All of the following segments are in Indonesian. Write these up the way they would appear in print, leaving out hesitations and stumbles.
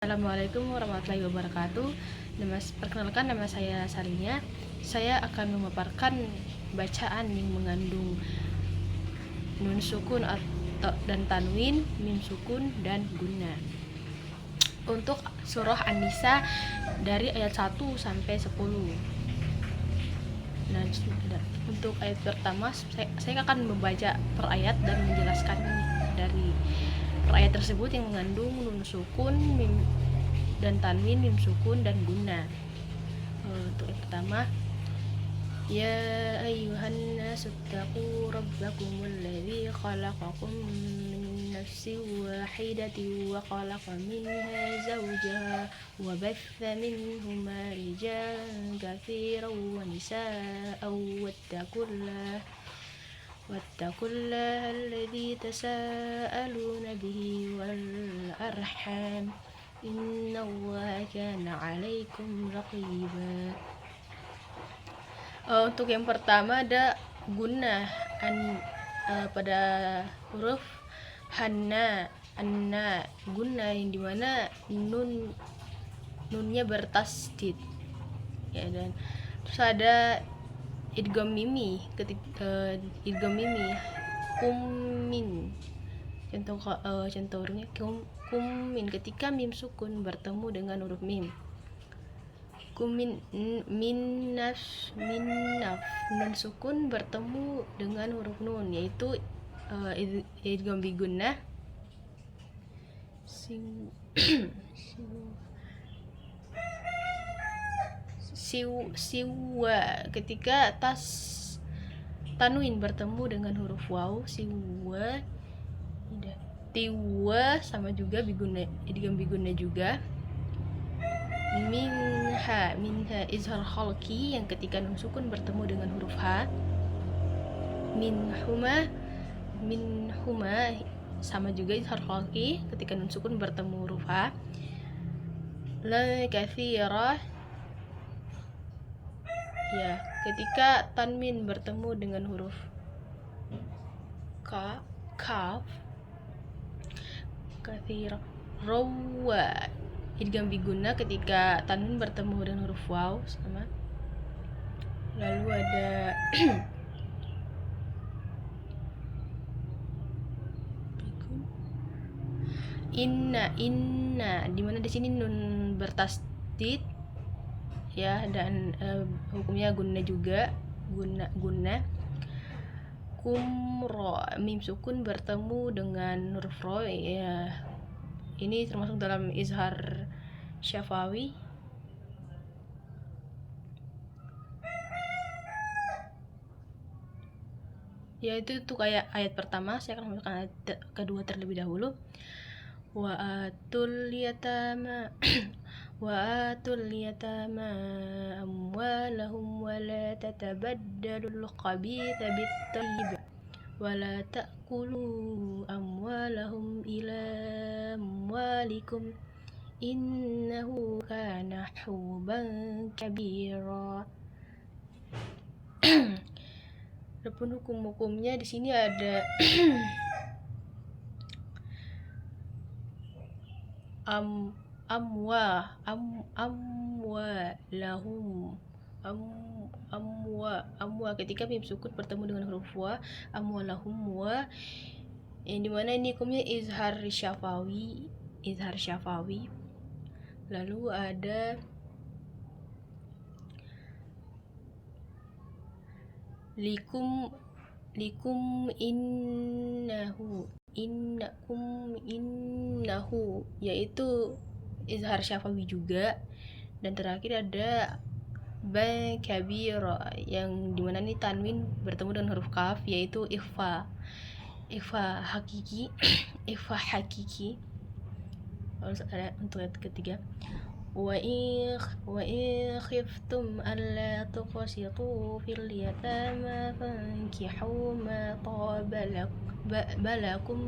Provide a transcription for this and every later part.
Assalamualaikum warahmatullahi wabarakatuh. Perkenalkan, nama saya Sarinya. Saya akan memaparkan bacaan yang mengandung nun sukun dan tanwin, mim sukun dan gunna. Untuk surah An-Nisa dari ayat 1 sampai 10. Nah, untuk ayat pertama saya akan membaca per ayat dan menjelaskan dari per ayat tersebut yang mengandung nun sukun, mim dan tanwin, mim sukun dan gunna. Untuk yang pertama, ya ayyuhan nasu taqu rabbakumul ladzi khalaqakum min nafsin wahidatin wa khalaqa minha zawjaha wa batha minhuma rijalan katsiran wa nisaa'an wattaqullaha alladzi tasaaluna bihi wal arham innallaha kana 'alaikum raqiba. Untuk yang pertama ada gunnah pada huruf hanna, anna, gunnah yang dimana nunnya bertasdid ya, dan terus ada idgham mimi kummin. Contohnya kummin ketika mim sukun bertemu dengan huruf mim. Kumin min naf nun sukun bertemu dengan huruf nun, yaitu idgham bi gunnah siwa ketika tanwin bertemu dengan huruf waw, siwa tiwa sama juga idgham bi gunnah juga. Minha izhar khalqi yang ketika nun sukun bertemu dengan huruf ha. Minhuma sama juga izhar khalqi ketika nun sukun bertemu huruf ha. La katsira ya, ketika tanwin bertemu dengan huruf kaf. Katsira rawa idgham bi gunnah ketika tanwin bertemu dengan huruf waw sama. Lalu ada inna dimana di sini nun bertasdid ya, dan hukumnya gunnah juga, gunnah. Kumro mim sukun bertemu dengan huruf ro ya, ini termasuk dalam izhar syafawi. Yaitu kayak ayat pertama, saya akan masukkan ayat kedua terlebih dahulu. Wa atul yatama amwalahum wa la tatabaddalul khabitha bit-thayyib wa la ta'kulu amwalahum ila amwalikum innahu kana huban kabira. Adapun hukum-hukumnya di sini ada amwa ketika mim sukun bertemu dengan huruf wa, amwalahum wa, yang dimana ini hukumnya izhar syafawi. Lalu ada likum innahu yaitu izhar syafawi juga. Dan terakhir ada ba kabira yang dimana ini tanwin bertemu dengan huruf kaf, yaitu ikhfa hakiki. Lalu ada untuk ayat ketiga, wa in khiftum alla tuqsitu fil yatama fankihu ma balakum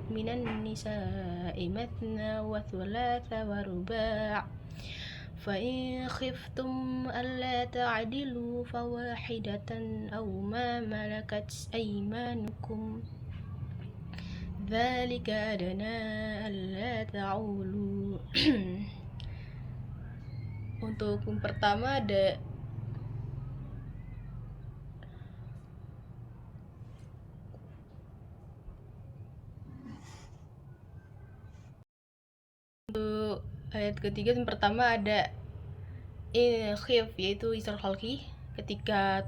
minan nisa'i mathna wa thulatha wa ruba'. Fa in khiftum alla ta'dilu fawahidatan aw ma malakat aymanukum dzalika adana alla ta'ulu. Untuk yang pertama ada untuk ayat ketiga yang pertama ada khif, yaitu izhar khalqi ketika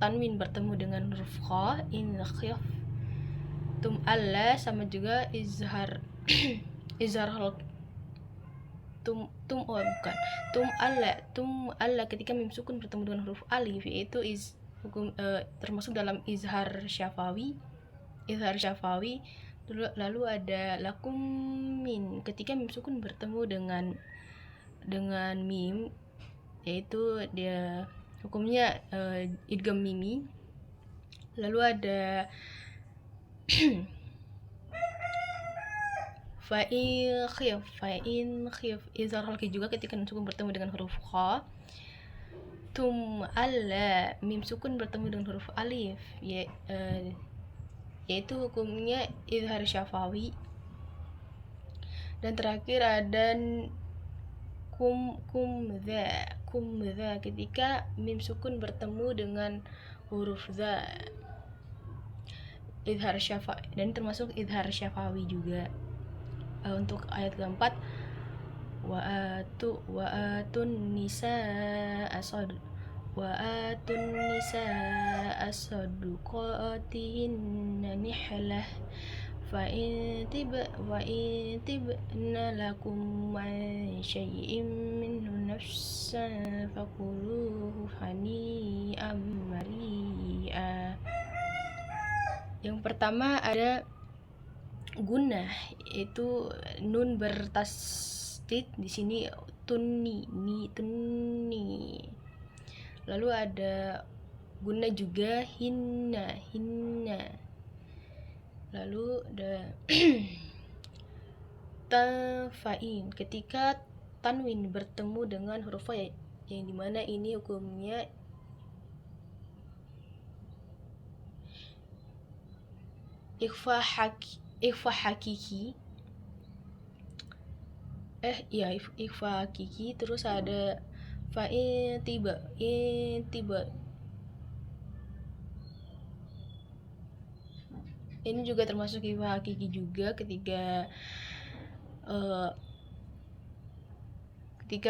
tanwin bertemu dengan huruf kha, in khif. Tum alla sama juga izhar izhar khalqi. Bukan. Tum alla ketika mim sukun bertemu dengan huruf alif, yaitu termasuk dalam izhar syafawi. Lalu ada lakum min ketika mim sukun bertemu dengan mim, yaitu dia hukumnya idgham mimi. Lalu ada fa'in khif izhar khalqi juga ketika mim sukun bertemu dengan huruf kha. Tum alla mim sukun bertemu dengan huruf alif, yaitu hukumnya izhar syafawi. Dan terakhir ada kum dha ketika mim sukun bertemu dengan huruf dha, izhar syafawi, dan termasuk izhar syafawi juga. Untuk ayat keempat wa'atun nisaa sadqatihinna nihlah fa'in tibna lakum an syai'in minhu nafsan fakuluhu hani'an mari'a. Yang pertama ada gunnah, yaitu nun bertasdid di sini tunni. Lalu ada gunnah juga hinna. Lalu ada tanfa'in ketika tanwin bertemu dengan huruf fa, yang dimana ini hukumnya ikhfa hakiki. Ikhfa hakiki. Terus ada fa'in tiba. Ini juga termasuk ikhfa hakiki juga ketika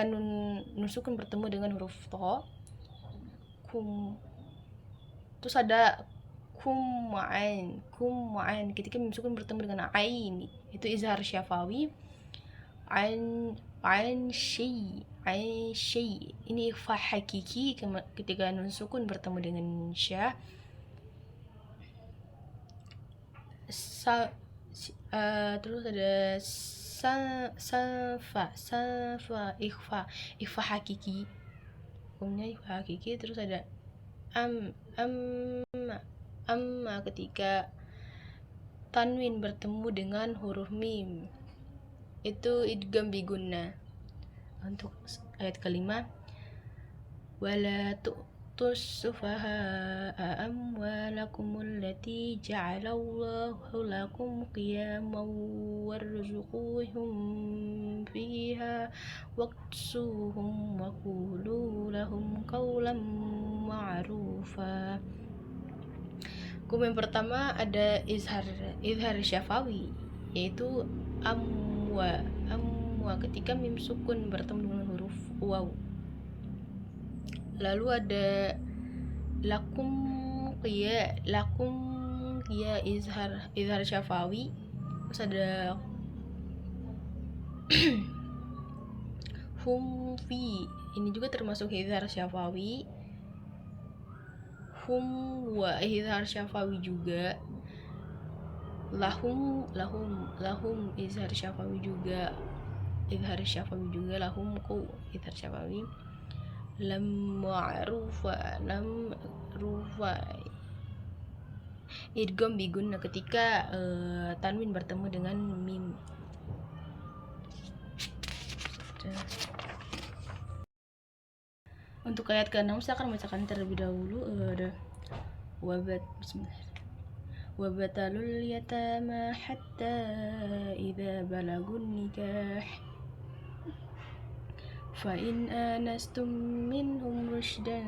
nun sukun bertemu dengan huruf ta. Terus ada kum ma'ain ketika mim sukun bertemu dengan ain, itu izhar syafawi. Ain syai, ini ikhfa hakiki ketika nun sukun bertemu dengan sya. Terus ada sanfa ikhfa hakiki, hukumnya ikhfa hakiki. Terus ada amma ketika tanwin bertemu dengan huruf mim, itu idgham bi gunnah. Untuk ayat kelima wala tu'tus sufaha'a amwalakum allati ja'alallahu lakum qiyaman warzuquhum fiha waqsuhum wa qulu lahum qawlan ma'rufa. Hukum yang pertama ada izhar syafawi, yaitu amwa ketika mim sukun bertemu dengan huruf waw. Lalu ada lakum qiya izhar syafawi. Terus ada hum fi, ini juga termasuk izhar syafawi. Hum wa izhar syafawi juga. Lahum izhar syafawi juga. Lahum ku izhar syafawi. Lam ma'rufa idgham bi gunnah ketika tanwin bertemu dengan mim. Untuk ayat ke-6 saya akan membacakan terlebih dahulu. Ada وابتلوا اليتامى حتى إذا بلغوا النكاح فإن آنستم منهم رشدا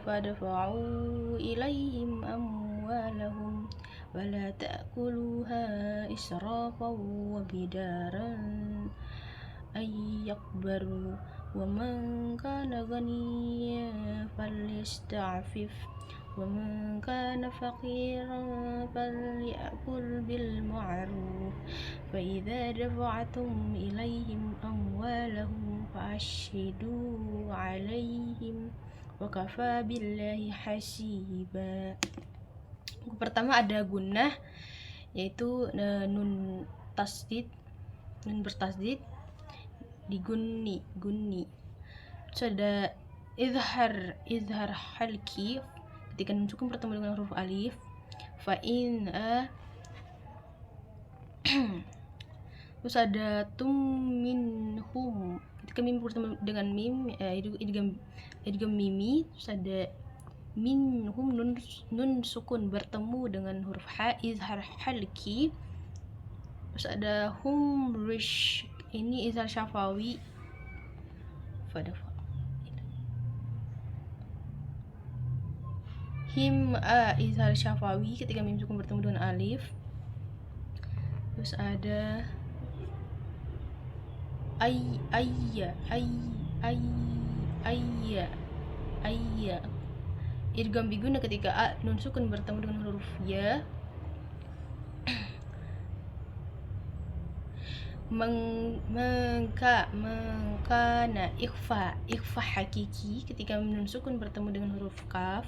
فادفعوا إليهم أموالهم ولا تأكلوها إسرافا وبدارا أن يكبروا ومن كان غنيا فليستعفف ومن كان فقيرا فليأكل بالمعروف فإذا دفعتم إليهم أموالهم فأشهدوا عليهم وكفى بالله hasiba. Pertama ada gunnah, yaitu nun bertasdid di gunni. Terus ada izhar halki ketika nun sukun bertemu dengan huruf alif. Fa'in terus ada minhum ketika mim bertemu dengan mim, idgham mimi. Terus ada minhum, nun sukun bertemu dengan huruf ha, izhar halki. Terus ada hum rish, ini izhar syafawi. Him izhar syafawi ketika mim sukun bertemu dengan alif. Terus ada ayya idgham biguna ketika nun sukun bertemu dengan huruf ya. Mengkana ikhfa hakiki ketika nun sukun bertemu dengan huruf kaf.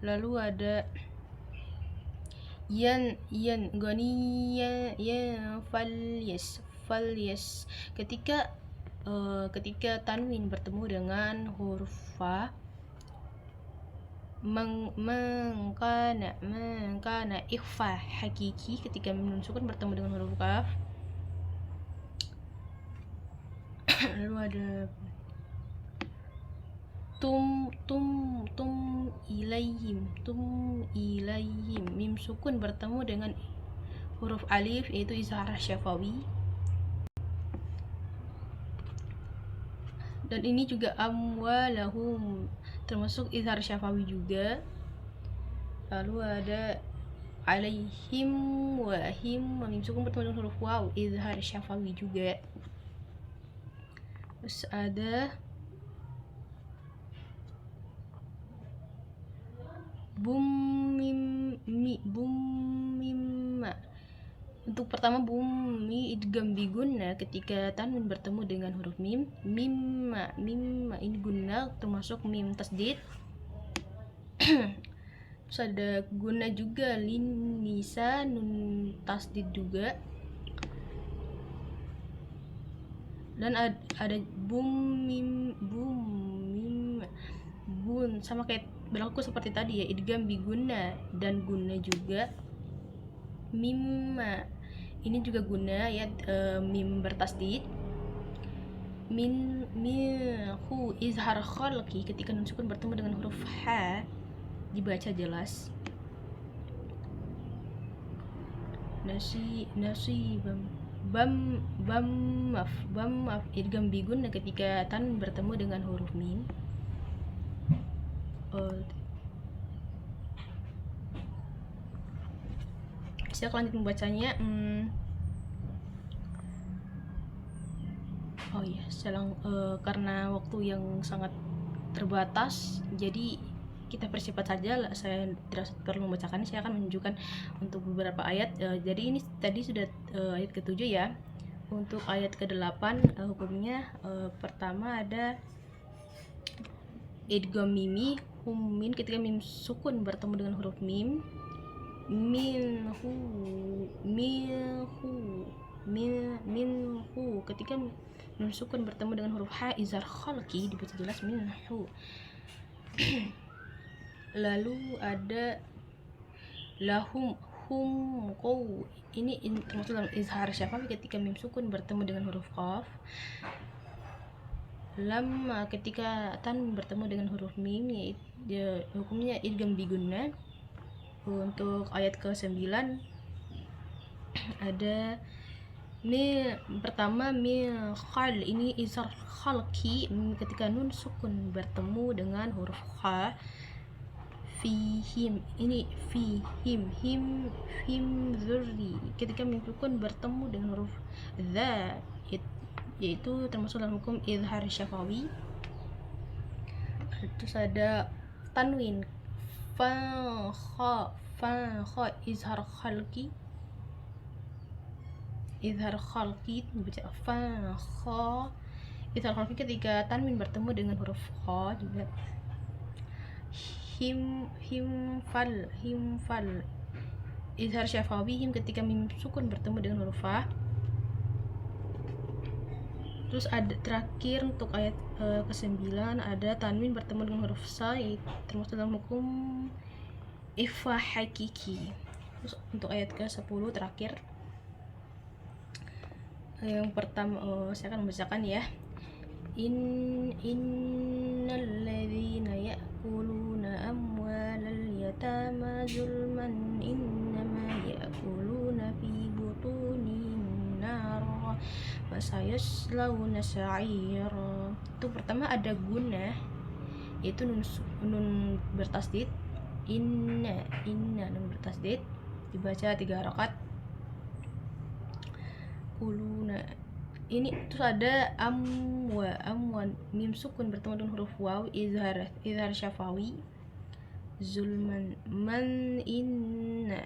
Lalu ada yan ghaniya falyas ketika tanwin bertemu dengan huruf fa. Mengkana ikhfa hakiki ketika nun sukun bertemu dengan huruf kaf. Lalu ada tum ilaihim mim sukun bertemu dengan huruf alif, yaitu izhar syafawi. Dan ini juga amwalahum termasuk izhar syafawi juga. Lalu ada alaihim wahim mim sukun bertemu dengan huruf waw, izhar syafawi juga. Terus ada mimma. Untuk pertama bumi idgham biguna ketika tanwin bertemu dengan huruf mim. Mimma ini guna termasuk mim tasdid. Terus ada guna juga lin nisa, nun tasdid juga. Dan ada bun sama kayak berlaku seperti tadi ya, idgham biguna dan guna juga. Mimma ini juga guna ya, mim bertasdid. Minhu izhar khalqi ketika nun sukun bertemu dengan huruf ha, dibaca jelas. Bam idgham biguna ketika tan bertemu dengan huruf mim. Saya akan lanjut membacanya. Karena waktu yang sangat terbatas, jadi kita percepat saja. Saya tidak perlu membacakannya, saya akan menunjukkan untuk beberapa ayat. Jadi ini tadi sudah ayat ke-7 ya. Untuk ayat ke-8 hukumnya pertama ada idgham mimi min ketika mim sukun bertemu dengan huruf mim. Minhu ketika nun sukun bertemu dengan huruf ha, izhar khalqi, dibaca jelas minhu. Lalu ada lahum ini termasuk dalam izhar syafawi ketika mim sukun bertemu dengan huruf qaf. lam ketika tan bertemu dengan huruf mim, yaitu hukumnya idgham bigunnah. Untuk ayat ke-9 ada pertama khal, ini izhar khalqi ketika nun sukun bertemu dengan huruf kha. Fihim, ini fihim, him zurri ketika mim sukun bertemu dengan huruf dha, yaitu termasuk dalam hukum izhar syafawi. Terus ada tanwin fa kha izhar khalqi, dibaca fa kha izhar khalqi ketika tanwin bertemu dengan huruf kha juga. Him fal izhar syafawi ketika mim sukun bertemu dengan huruf fa. Terus ada terakhir untuk ayat ke-9 ada tanwin bertemu dengan huruf sa, termasuk dalam hukum ikhfa hakiki. Terus untuk ayat ke-10 terakhir, yang pertama saya akan membacakan ya. Innal ladzina ya'kuluna amwalal yatama zulman innama ya'kuluna fi butunihim nar wa sayaslawna sa'ira. Itu pertama ada gunnah, yaitu nun bertasdid, inna nun bertasdid, dibaca 3 rakaat. Kuluna ini. Terus ada amwan mim sukun bertemu dengan huruf waw, izhar syafawi. Zulman man inna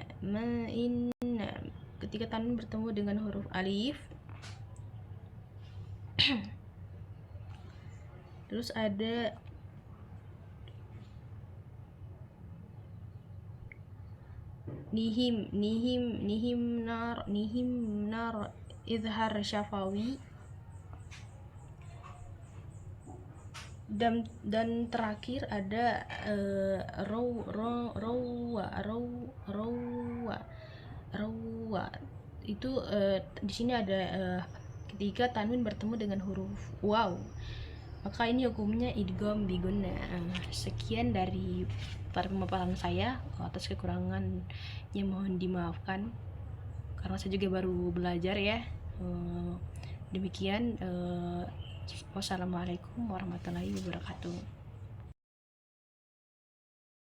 ketika tanwin bertemu dengan huruf alif. Terus ada nihim nar izhar syafawi. Dan terakhir ada rawa. Itu di sini ada ketika tanwin bertemu dengan huruf waw, maka ini hukumnya idgham bigunnah. Sekian dari pemaparan saya, atas kekurangannya mohon dimaafkan karena saya juga baru belajar ya. Demikian, wassalamualaikum warahmatullahi wabarakatuh.